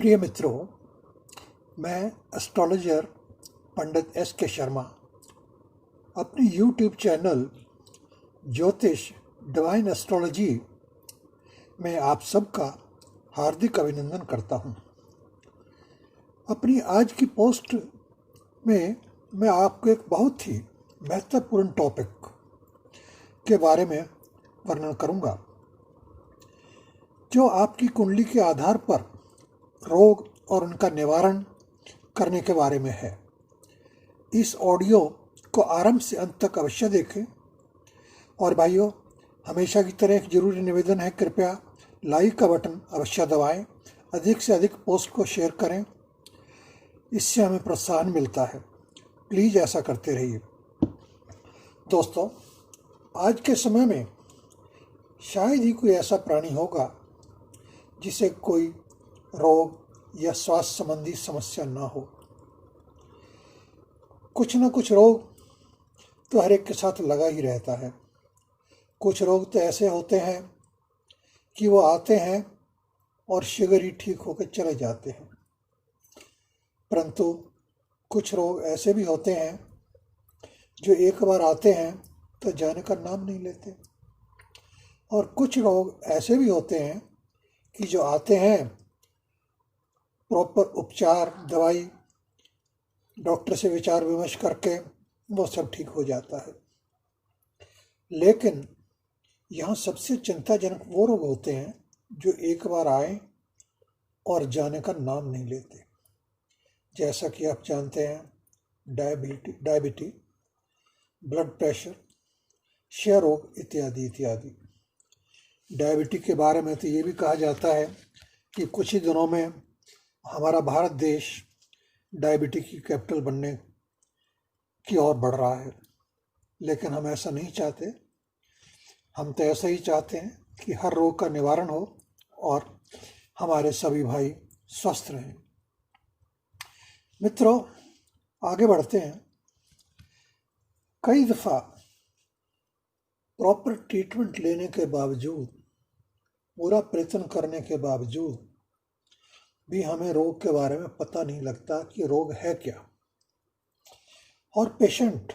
प्रिय मित्रों, मैं एस्ट्रोलॉजर पंडित S.K. शर्मा अपने YouTube चैनल ज्योतिष डिवाइन एस्ट्रोलॉजी में आप सबका हार्दिक अभिनंदन करता हूं। अपनी आज की पोस्ट में मैं आपको एक बहुत ही महत्वपूर्ण टॉपिक के बारे में वर्णन करूंगा, जो आपकी कुंडली के आधार पर रोग और उनका निवारण करने के बारे में है। इस ऑडियो को आरंभ से अंत तक अवश्य देखें। और भाइयों, हमेशा की तरह एक जरूरी निवेदन है, कृपया लाइक का बटन अवश्य दबाएं, अधिक से अधिक पोस्ट को शेयर करें, इससे हमें प्रोत्साहन मिलता है। प्लीज़ ऐसा करते रहिए। दोस्तों, आज के समय में शायद ही कोई ऐसा प्राणी होगा जिसे कोई रोग या स्वास्थ्य संबंधी समस्या ना हो। कुछ न कुछ रोग तो हर एक के साथ लगा ही रहता है। कुछ रोग तो ऐसे होते हैं कि वो आते हैं और शीघ्र ही ठीक होकर चले जाते हैं, परंतु कुछ रोग ऐसे भी होते हैं जो एक बार आते हैं तो जाने का नाम नहीं लेते। और कुछ रोग ऐसे भी होते हैं कि जो आते हैं, प्रॉपर उपचार, दवाई, डॉक्टर से विचार विमर्श करके वो सब ठीक हो जाता है। लेकिन यहाँ सबसे चिंताजनक वो रोग होते हैं जो एक बार आए और जाने का नाम नहीं लेते। जैसा कि आप जानते हैं, डायबिटी, ब्लड प्रेशर, क्षय रोग इत्यादि इत्यादि। डायबिटी के बारे में तो ये भी कहा जाता है कि कुछ ही दिनों में हमारा भारत देश डायबिटी की कैपिटल बनने की ओर बढ़ रहा है। लेकिन हम ऐसा नहीं चाहते। हम तो ऐसा ही चाहते हैं कि हर रोग का निवारण हो और हमारे सभी भाई स्वस्थ रहें। मित्रों, आगे बढ़ते हैं। कई दफ़ा प्रॉपर ट्रीटमेंट लेने के बावजूद, पूरा प्रयत्न करने के बावजूद भी हमें रोग के बारे में पता नहीं लगता कि रोग है क्या। और पेशेंट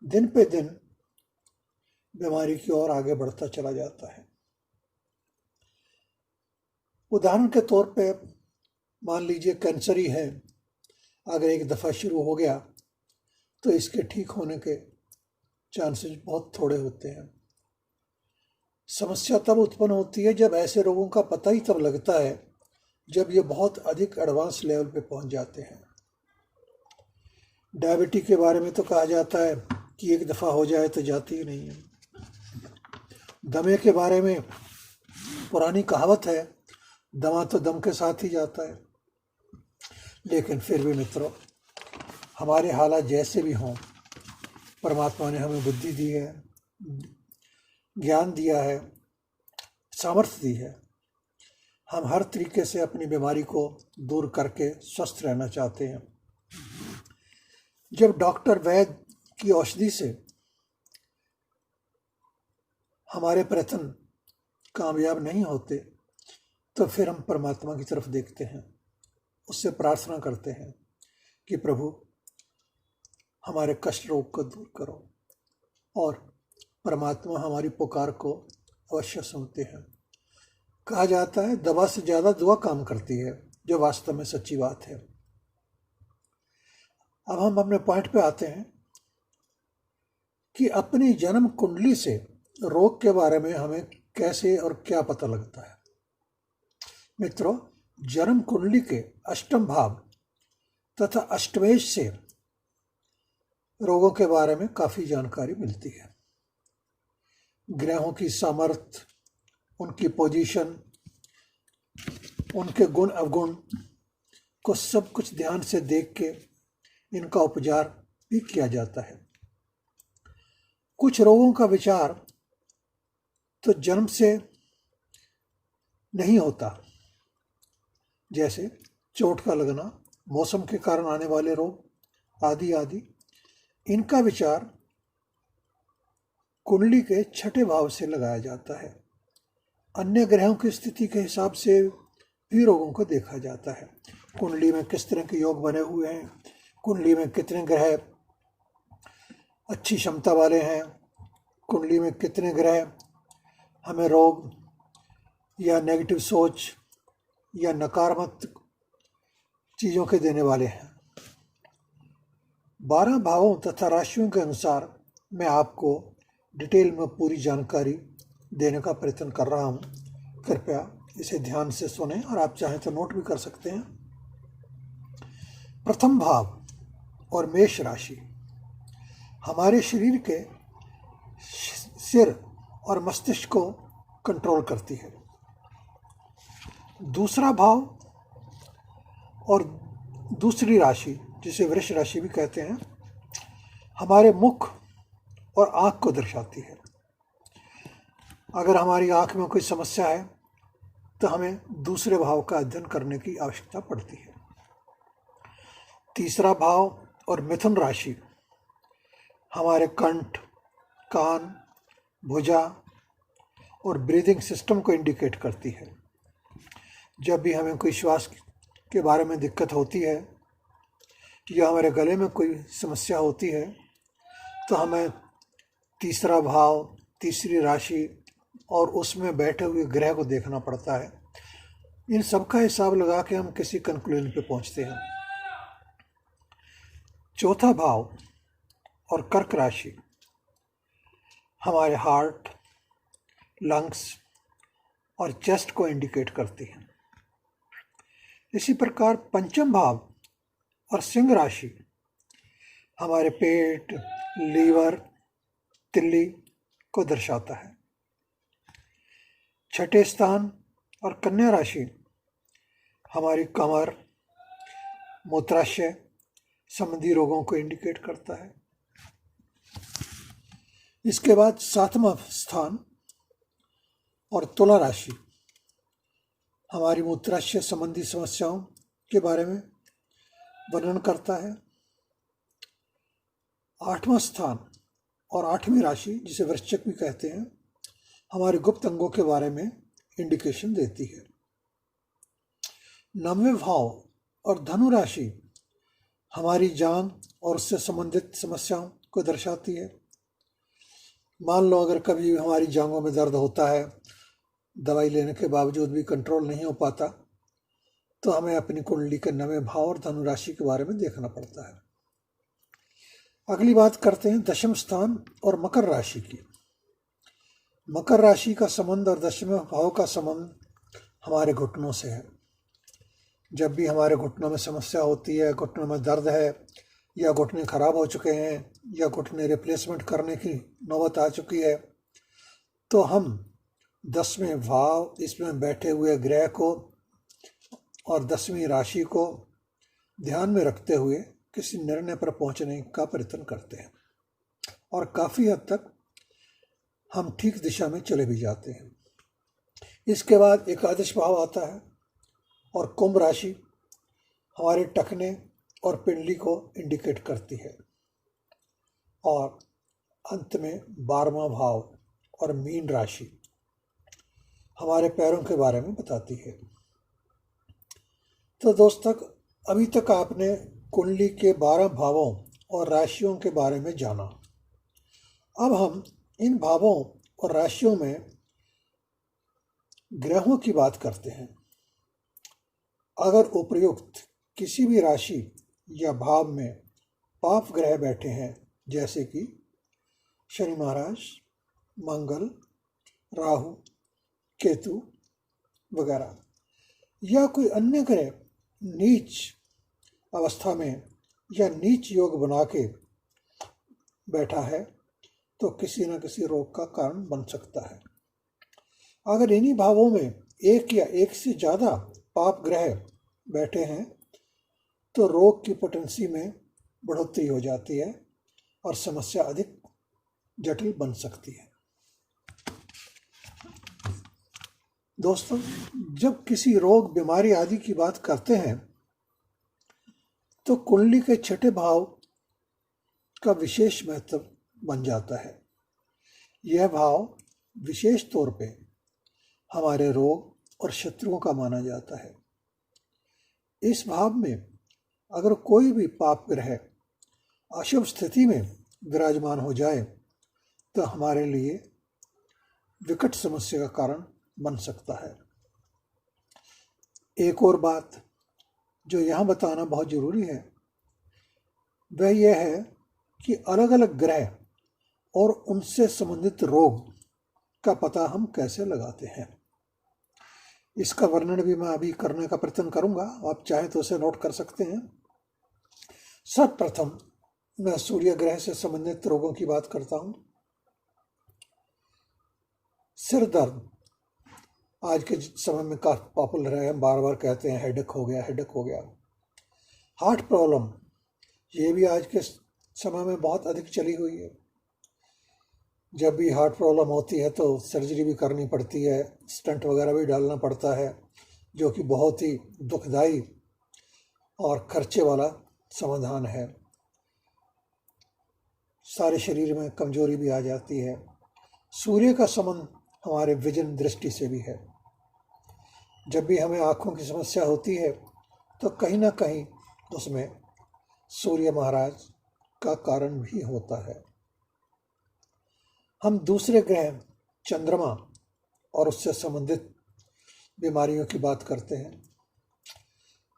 दिन पे दिन बीमारी की ओर आगे बढ़ता चला जाता है। उदाहरण के तौर पे मान लीजिए कैंसर ही है। अगर एक दफ़ा शुरू हो गया तो इसके ठीक होने के चांसेस बहुत थोड़े होते हैं। समस्या तब उत्पन्न होती है जब ऐसे रोगों का पता ही तब लगता है जब ये बहुत अधिक एडवांस लेवल पे पहुंच जाते हैं। डायबिटी के बारे में तो कहा जाता है कि एक दफ़ा हो जाए तो जाती ही नहीं है। दमे के बारे में पुरानी कहावत है, दमा तो दम के साथ ही जाता है। लेकिन फिर भी मित्रों, हमारे हालात जैसे भी हों, परमात्मा ने हमें बुद्धि दी है, ज्ञान दिया है, सामर्थ्य दी है। हम हर तरीके से अपनी बीमारी को दूर करके स्वस्थ रहना चाहते हैं। जब डॉक्टर वैद्य की औषधि से हमारे प्रयत्न कामयाब नहीं होते तो फिर हम परमात्मा की तरफ देखते हैं, उससे प्रार्थना करते हैं कि प्रभु हमारे कष्ट रोग को दूर करो। और परमात्मा हमारी पुकार को अवश्य सुनते हैं। कहा जाता है दवा से ज़्यादा दुआ काम करती है, जो वास्तव में सच्ची बात है। अब हम अपने पॉइंट पे आते हैं कि अपनी जन्म कुंडली से रोग के बारे में हमें कैसे और क्या पता लगता है। मित्रों, जन्म कुंडली के अष्टम भाव तथा अष्टमेश से रोगों के बारे में काफ़ी जानकारी मिलती है। ग्रहों की सामर्थ्य, उनकी पोजीशन, उनके गुण अवगुण को सब कुछ ध्यान से देख के इनका उपचार भी किया जाता है। कुछ रोगों का विचार तो जन्म से नहीं होता, जैसे चोट का लगना, मौसम के कारण आने वाले रोग आदि आदि। इनका विचार कुंडली के छठे भाव से लगाया जाता है। अन्य ग्रहों की स्थिति के हिसाब से भी रोगों को देखा जाता है। कुंडली में किस तरह के योग बने हुए हैं, कुंडली में कितने ग्रह अच्छी क्षमता वाले हैं, कुंडली में कितने ग्रह हमें रोग या नेगेटिव सोच या नकारात्मक चीज़ों के देने वाले हैं। 12 भावों तथा राशियों के अनुसार मैं आपको डिटेल में पूरी जानकारी देने का प्रयत्न कर रहा हूँ। कृपया इसे ध्यान से सुनें और आप चाहें तो नोट भी कर सकते हैं। प्रथम भाव और मेष राशि हमारे शरीर के सिर और मस्तिष्क को कंट्रोल करती है। दूसरा भाव और दूसरी राशि, जिसे वृष राशि भी कहते हैं, हमारे मुख और आँख को दर्शाती है। अगर हमारी आँख में कोई समस्या है तो हमें दूसरे भाव का अध्ययन करने की आवश्यकता पड़ती है। तीसरा भाव और मिथुन राशि हमारे कंठ, कान, भुजा और ब्रीदिंग सिस्टम को इंडिकेट करती है। जब भी हमें कोई श्वास के बारे में दिक्कत होती है या हमारे गले में कोई समस्या होती है तो हमें तीसरा भाव, तीसरी राशि और उसमें बैठे हुए ग्रह को देखना पड़ता है। इन सब का हिसाब लगा के हम किसी कंक्लूजन पे पहुंचते हैं। चौथा भाव और कर्क राशि हमारे हार्ट, लंग्स और चेस्ट को इंडिकेट करती है। इसी प्रकार पंचम भाव और सिंह राशि हमारे पेट, लीवर, तिल्ली को दर्शाता है। छठे स्थान और कन्या राशि हमारी कमर, मूत्राशय संबंधी रोगों को इंडिकेट करता है। इसके बाद सातवां स्थान और तुला राशि हमारी मूत्राशय संबंधी समस्याओं के बारे में वर्णन करता है। आठवां स्थान और आठवीं राशि, जिसे वृश्चिक भी कहते हैं, हमारे गुप्त अंगों के बारे में इंडिकेशन देती है। नौवें भाव और धनु राशि हमारी जान और उससे संबंधित समस्याओं को दर्शाती है। मान लो अगर कभी हमारी जांघों में दर्द होता है, दवाई लेने के बावजूद भी कंट्रोल नहीं हो पाता, तो हमें अपनी कुंडली के नवें भाव और धनु राशि के बारे में देखना पड़ता है। अगली बात करते हैं दशम स्थान और मकर राशि की। मकर राशि का संबंध और दशम भाव का संबंध हमारे घुटनों से है। जब भी हमारे घुटनों में समस्या होती है, घुटनों में दर्द है या घुटने खराब हो चुके हैं या घुटने रिप्लेसमेंट करने की नौबत आ चुकी है, तो हम 10वें भाव, इसमें बैठे हुए ग्रह को और 10वीं राशि को ध्यान में रखते हुए किसी निर्णय पर पहुंचने का प्रयत्न करते हैं और काफ़ी हद तक हम ठीक दिशा में चले भी जाते हैं। इसके बाद एकादश भाव आता है और कुंभ राशि हमारे टखने और पिंडली को इंडिकेट करती है। और अंत में 12वां भाव और मीन राशि हमारे पैरों के बारे में बताती है। तो दोस्तों, अभी तक आपने कुंडली के 12 भावों और राशियों के बारे में जाना। अब हम इन भावों और राशियों में ग्रहों की बात करते हैं। अगर उपर्युक्त किसी भी राशि या भाव में पाप ग्रह बैठे हैं, जैसे कि शनि महाराज, मंगल, राहु, केतु वगैरह, या कोई अन्य ग्रह नीच अवस्था में या नीच योग बना के बैठा है, तो किसी न किसी रोग का कारण बन सकता है। अगर इन्हीं भावों में एक या एक से ज़्यादा पाप ग्रह बैठे हैं तो रोग की पोटेंसी में बढ़ोतरी हो जाती है और समस्या अधिक जटिल बन सकती है। दोस्तों, जब किसी रोग, बीमारी आदि की बात करते हैं तो कुंडली के छठे भाव का विशेष महत्व बन जाता है। यह भाव विशेष तौर पे हमारे रोग और शत्रुओं का माना जाता है। इस भाव में अगर कोई भी पाप ग्रह अशुभ स्थिति में विराजमान हो जाए तो हमारे लिए विकट समस्या का कारण बन सकता है। एक और बात जो यहाँ बताना बहुत जरूरी है वह यह है कि अलग अलग ग्रह और उनसे संबंधित रोग का पता हम कैसे लगाते हैं, इसका वर्णन भी मैं अभी करने का प्रयत्न करूंगा। आप चाहें तो उसे नोट कर सकते हैं। सर्वप्रथम मैं सूर्य ग्रह से संबंधित रोगों की बात करता हूं। सिर दर्द आज के समय में काफी पॉपुलर है, हम बार बार कहते हैं हेडेक हो गया, हेडेक हो गया। हार्ट प्रॉब्लम, ये भी आज के समय में बहुत अधिक चली हुई है। जब भी हार्ट प्रॉब्लम होती है तो सर्जरी भी करनी पड़ती है, स्टंट वगैरह भी डालना पड़ता है, जो कि बहुत ही दुखदाई और खर्चे वाला समाधान है। सारे शरीर में कमजोरी भी आ जाती है। सूर्य का संबंध हमारे विजन दृष्टि से भी है। जब भी हमें आँखों की समस्या होती है तो कहीं ना कहीं उसमें सूर्य महाराज का कारण भी होता है। हम दूसरे ग्रह चंद्रमा और उससे संबंधित बीमारियों की बात करते हैं।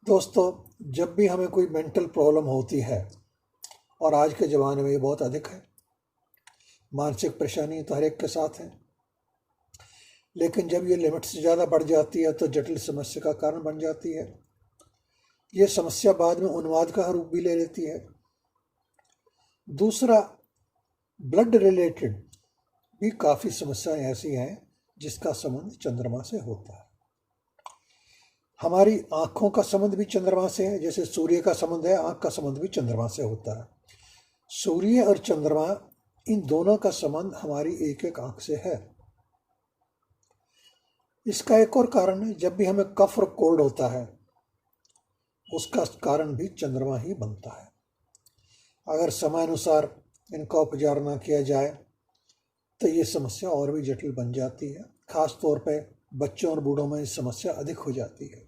दोस्तों, जब भी हमें कोई मेंटल प्रॉब्लम होती है, और आज के ज़माने में ये बहुत अधिक है, मानसिक परेशानी तो हर एक के साथ है, लेकिन जब ये लिमिट से ज़्यादा बढ़ जाती है तो जटिल समस्या का कारण बन जाती है। ये समस्या बाद में उन्माद का रूप भी ले लेती है। दूसरा, ब्लड रिलेटेड भी काफ़ी समस्याएं ऐसी हैं जिसका संबंध चंद्रमा से होता है। हमारी आँखों का संबंध भी चंद्रमा से है, जैसे सूर्य का संबंध है, आँख का संबंध भी चंद्रमा से होता है। सूर्य और चंद्रमा, इन दोनों का संबंध हमारी एक एक आँख से है। इसका एक और कारण है, जब भी हमें कफ और कोल्ड होता है उसका कारण भी चंद्रमा ही बनता है। अगर समयानुसार इनका उपचार न किया जाए तो ये समस्या और भी जटिल बन जाती है। खास तौर पे बच्चों और बूढ़ों में इस समस्या अधिक हो जाती है।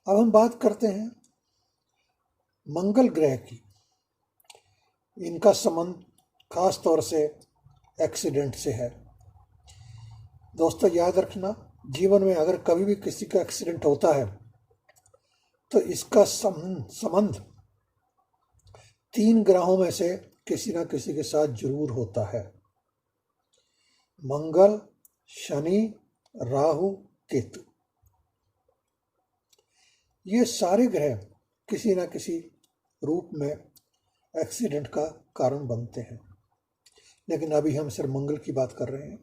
अब हम बात करते हैं मंगल ग्रह की। इनका संबंध खास तौर से एक्सीडेंट से है। दोस्तों, याद रखना, जीवन में अगर कभी भी किसी का एक्सीडेंट होता है तो इसका संबंध 3 ग्रहों में से किसी ना किसी के साथ जरूर होता है। मंगल, शनि, राहु, केतु। ये सारे ग्रह किसी ना किसी रूप में एक्सीडेंट का कारण बनते हैं, लेकिन अभी हम सिर्फ मंगल की बात कर रहे हैं।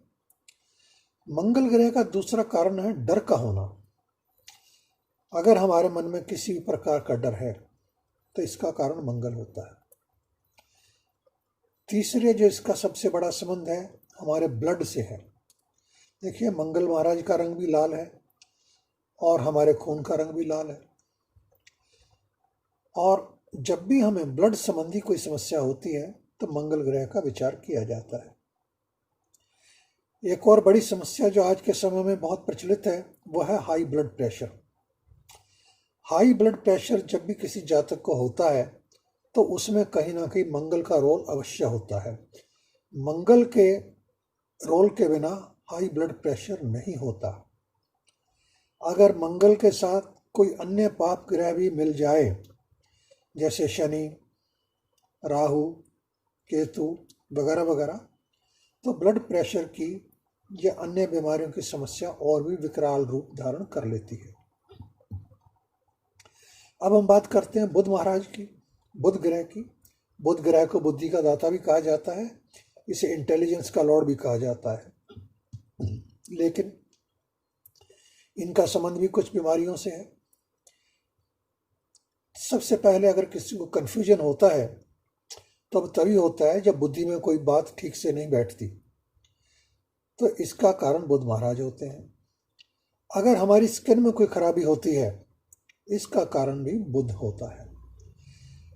मंगल ग्रह का दूसरा कारण है डर का होना। अगर हमारे मन में किसी भी प्रकार का डर है तो इसका कारण मंगल होता है। तीसरे जो इसका सबसे बड़ा संबंध है हमारे ब्लड से है। देखिए, मंगल महाराज का रंग भी लाल है और हमारे खून का रंग भी लाल है। और जब भी हमें ब्लड संबंधी कोई समस्या होती है तो मंगल ग्रह का विचार किया जाता है। एक और बड़ी समस्या जो आज के समय में बहुत प्रचलित है वो है high blood pressure. High blood pressure जब भी किसी जातक को होता है तो उसमें कहीं ना कहीं मंगल का रोल अवश्य होता है। मंगल के रोल के बिना हाई ब्लड प्रेशर नहीं होता। अगर मंगल के साथ कोई अन्य पाप ग्रह भी मिल जाए, जैसे शनि, राहु, केतु वगैरह वगैरह, तो ब्लड प्रेशर की या अन्य बीमारियों की समस्या और भी विकराल रूप धारण कर लेती है। अब हम बात करते हैं बुध महाराज की, बुध ग्रह की। बुध ग्रह को बुद्धि का दाता भी कहा जाता है, इसे इंटेलिजेंस का लॉर्ड भी कहा जाता है। लेकिन इनका संबंध भी कुछ बीमारियों से है। सबसे पहले अगर किसी को कन्फ्यूजन होता है तो अब तभी होता है जब बुद्धि में कोई बात ठीक से नहीं बैठती, तो इसका कारण बुध महाराज होते हैं। अगर हमारी स्किन में कोई खराबी होती है, इसका कारण भी बुध होता है।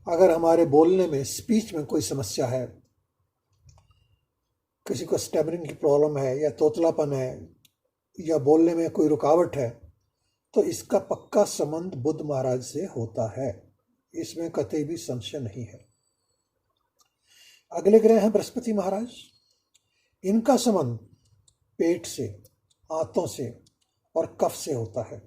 अगर हमारे बोलने में, स्पीच में कोई समस्या है, किसी को स्टैमरिंग की प्रॉब्लम है या तोतलापन है या बोलने में कोई रुकावट है तो इसका पक्का संबंध बुध महाराज से होता है, इसमें कतई भी संशय नहीं है। अगले ग्रह हैं बृहस्पति महाराज। इनका संबंध पेट से, आंतों से और कफ से होता है।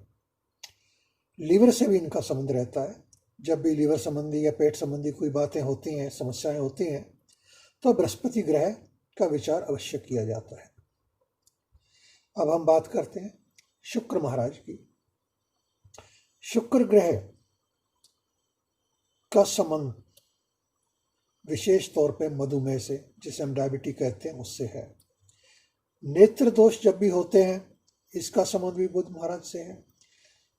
लीवर से भी इनका संबंध रहता है। जब भी लीवर संबंधी या पेट संबंधी कोई बातें होती हैं, समस्याएं होती हैं, तो बृहस्पति ग्रह का विचार अवश्य किया जाता है। अब हम बात करते हैं शुक्र महाराज की। शुक्र ग्रह का संबंध विशेष तौर पे मधुमेह से, जिसे हम डायबिटीज कहते हैं, उससे है। नेत्र दोष जब भी होते हैं, इसका संबंध भी बुध महाराज से है।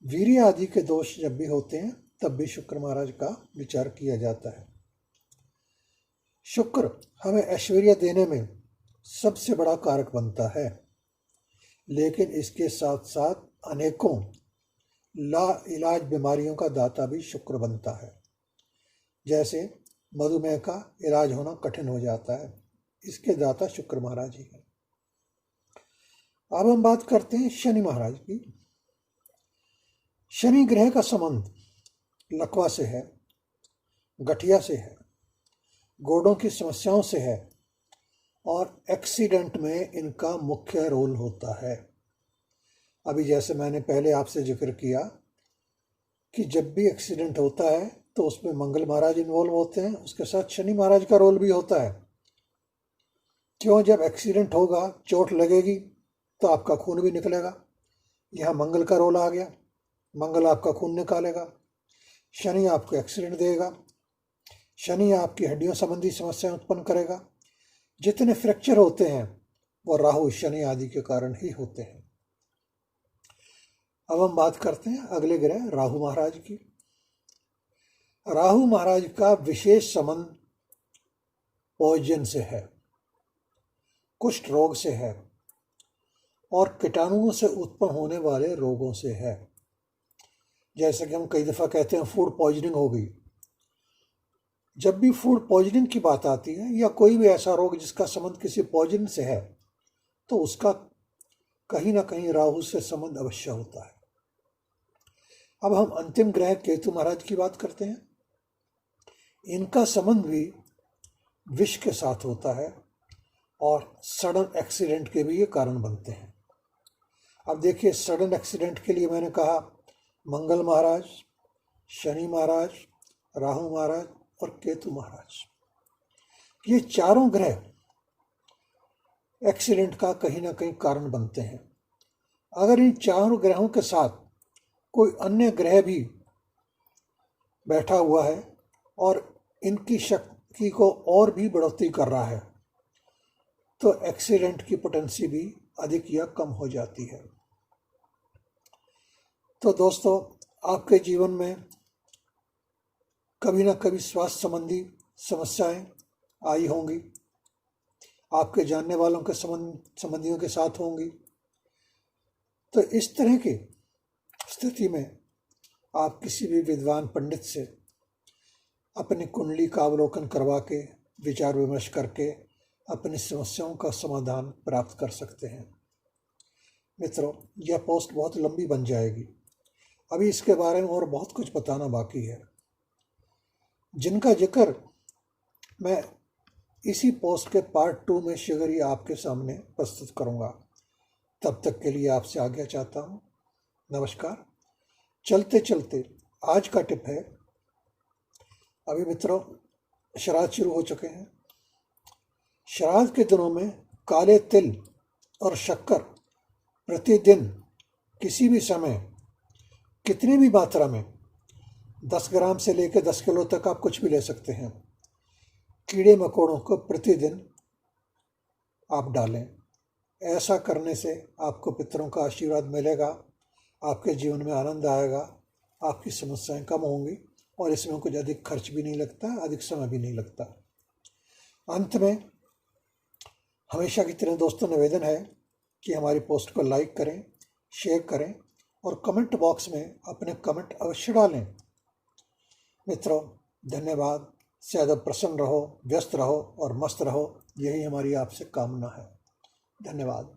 वीर्य आदि के दोष जब भी होते हैं, तब भी शुक्र महाराज का विचार किया जाता है। शुक्र हमें ऐश्वर्य देने में सबसे बड़ा कारक बनता है, लेकिन इसके साथ साथ अनेकों लाइलाज बीमारियों का दाता भी शुक्र बनता है। जैसे मधुमेह का इलाज होना कठिन हो जाता है, इसके दाता शुक्र महाराज ही हैं। अब हम बात करते हैं शनि महाराज की। शनि ग्रह का संबंध लकवा से है, गठिया से है, गोडों की समस्याओं से है और एक्सीडेंट में इनका मुख्य रोल होता है। अभी जैसे मैंने पहले आपसे जिक्र किया कि जब भी एक्सीडेंट होता है तो उसमें मंगल महाराज इन्वॉल्व होते हैं, उसके साथ शनि महाराज का रोल भी होता है। क्यों? जब एक्सीडेंट होगा, चोट लगेगी तो आपका खून भी निकलेगा। यहाँ मंगल का रोल आ गया, मंगल आपका खून निकालेगा, शनि आपको एक्सीडेंट देगा, शनि आपकी हड्डियों संबंधी समस्याएं उत्पन्न करेगा। जितने फ्रैक्चर होते हैं वो राहु शनि आदि के कारण ही होते हैं। अब हम बात करते हैं अगले ग्रह राहु महाराज की। राहु महाराज का विशेष संबंध पॉइजन से है, कुष्ठ रोग से है और कीटाणुओं से उत्पन्न होने वाले रोगों से है। जैसे कि हम कई दफ़ा कहते हैं फूड पॉइजनिंग हो गई। जब भी फूड पॉइजनिंग की बात आती है या कोई भी ऐसा रोग जिसका संबंध किसी पॉइजन से है, तो उसका कहीं ना कहीं राहु से संबंध अवश्य होता है। अब हम अंतिम ग्रह केतु महाराज की बात करते हैं। इनका संबंध भी विष के साथ होता है और सडन एक्सीडेंट के भी ये कारण बनते हैं। अब देखिए, सडन एक्सीडेंट के लिए मैंने कहा मंगल महाराज, शनि महाराज, राहु महाराज और केतु महाराज, ये चारों ग्रह एक्सीडेंट का कहीं ना कहीं कारण बनते हैं। अगर इन चारों ग्रहों के साथ कोई अन्य ग्रह भी बैठा हुआ है और इनकी शक्ति को और भी बढ़ोतरी कर रहा है, तो एक्सीडेंट की पोटेंसी भी अधिक या कम हो जाती है। तो दोस्तों, आपके जीवन में कभी ना कभी स्वास्थ्य संबंधी समस्याएं आई होंगी, आपके जानने वालों के संबंधियों के साथ होंगी। तो इस तरह की स्थिति में आप किसी भी विद्वान पंडित से अपनी कुंडली का अवलोकन करवा के विचार विमर्श करके अपनी समस्याओं का समाधान प्राप्त कर सकते हैं। मित्रों, यह पोस्ट बहुत लंबी बन जाएगी, अभी इसके बारे में और बहुत कुछ बताना बाकी है, जिनका जिक्र मैं इसी पोस्ट के पार्ट 2 में शीघ्र ही आपके सामने प्रस्तुत करूंगा। तब तक के लिए आपसे आज्ञा चाहता हूं। नमस्कार। चलते चलते आज का टिप है, अभी मित्रों श्राद्ध शुरू हो चुके हैं। श्राद्ध के दिनों में काले तिल और शक्कर प्रतिदिन किसी भी समय कितनी भी मात्रा में 10 ग्राम से लेकर 10 किलो तक आप कुछ भी ले सकते हैं, कीड़े मकोड़ों को प्रतिदिन आप डालें। ऐसा करने से आपको पितरों का आशीर्वाद मिलेगा, आपके जीवन में आनंद आएगा, आपकी समस्याएं कम होंगी और इसमें कुछ अधिक खर्च भी नहीं लगता, अधिक समय भी नहीं लगता। अंत में हमेशा की तरह दोस्तों निवेदन है कि हमारी पोस्ट को लाइक करें, शेयर करें और कमेंट बॉक्स में अपने कमेंट अवश्य डालें। मित्रों, धन्यवाद। ज़्यादा प्रसन्न रहो, व्यस्त रहो और मस्त रहो, यही हमारी आपसे कामना है। धन्यवाद।